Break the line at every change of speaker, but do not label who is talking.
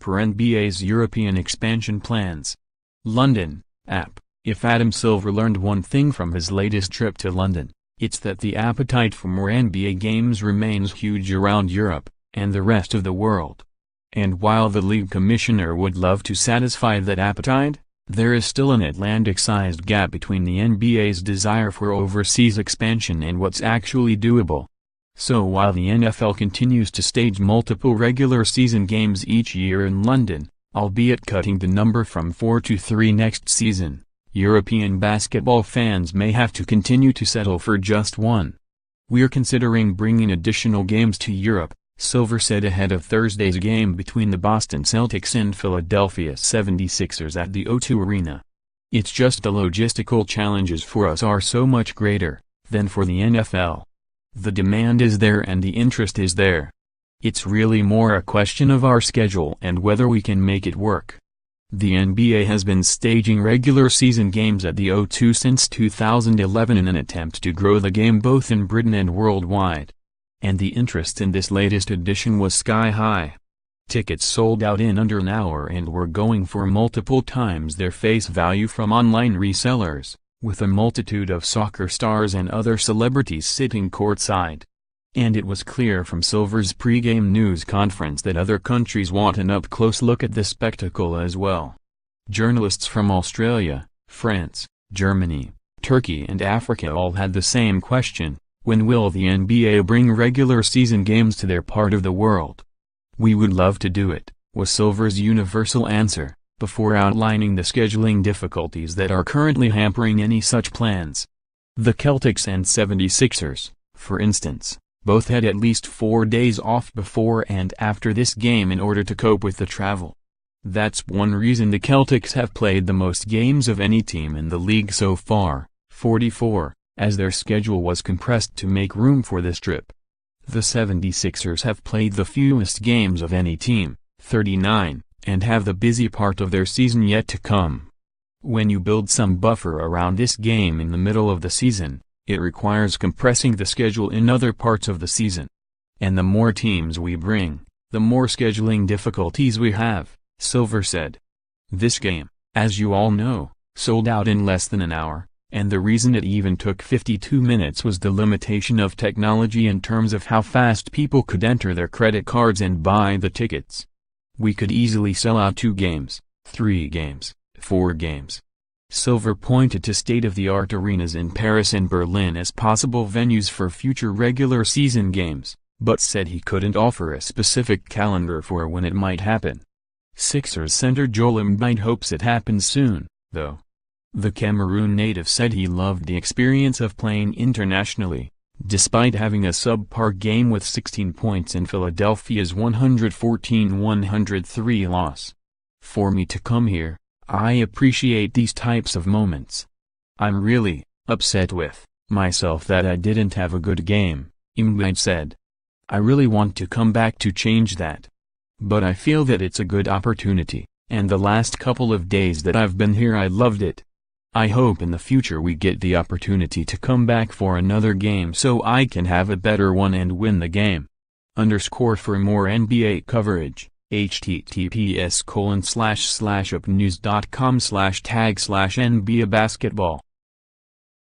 hamper NBA's European expansion plans. London, app. If Adam Silver learned one thing from his latest trip to London, it's that the appetite for more NBA games remains huge around Europe, and the rest of the world. And while the league commissioner would love to satisfy that appetite, there is still an Atlantic-sized gap between the NBA's desire for overseas expansion and what's actually doable. So while the NFL continues to stage multiple regular season games each year in London, albeit cutting the number from 4 to 3 next season, European basketball fans may have to continue to settle for just one. "We're considering bringing additional games to Europe," Silver said ahead of Thursday's game between the Boston Celtics and Philadelphia 76ers at the O2 Arena. "It's just the logistical challenges for us are so much greater than for the NFL. The demand is there and the interest is there. It's really more a question of our schedule and whether we can make it work." The NBA has been staging regular season games at the O2 since 2011 in an attempt to grow the game both in Britain and worldwide. And the interest in this latest edition was sky high. Tickets sold out in under an hour and were going for multiple times their face value from online resellers, with a multitude of soccer stars and other celebrities sitting courtside. And it was clear from Silver's pre-game news conference that other countries want an up-close look at the spectacle as well. Journalists from Australia, France, Germany, Turkey and Africa all had the same question: when will the NBA bring regular season games to their part of the world? "We would love to do it," was Silver's universal answer, before outlining the scheduling difficulties that are currently hampering any such plans. The Celtics and 76ers, for instance, both had at least 4 days off before and after this game in order to cope with the travel. That's one reason the Celtics have played the most games of any team in the league so far, 44, as their schedule was compressed to make room for this trip. The 76ers have played the fewest games of any team, 39, and have the busy part of their season yet to come. When you build some buffer around this game in the middle of the season, it requires compressing the schedule in other parts of the season. And the more teams we bring, the more scheduling difficulties we have, Silver said. This game, as you all know, sold out in less than an hour, and the reason it even took 52 minutes was the limitation of technology in terms of how fast people could enter their credit cards and buy the tickets. We could easily sell out 2 games, 3 games, 4 games. Silver pointed to state-of-the-art arenas in Paris and Berlin as possible venues for future regular season games, but said he couldn't offer a specific calendar for when it might happen. Sixers center Joel Embiid hopes it happens soon, though. The Cameroon native said he loved the experience of playing internationally, despite having a subpar game with 16 points in Philadelphia's 114-103 loss. "For me to come here, I appreciate these types of moments. I'm really upset with myself that I didn't have a good game," Embiid said. "I really want to come back to change that. But I feel that it's a good opportunity, and the last couple of days that I've been here I loved it. I hope in the future we get the opportunity to come back for another game so I can have a better one and win the game." For more NBA coverage, https://upnews.com/tag/NBA basketball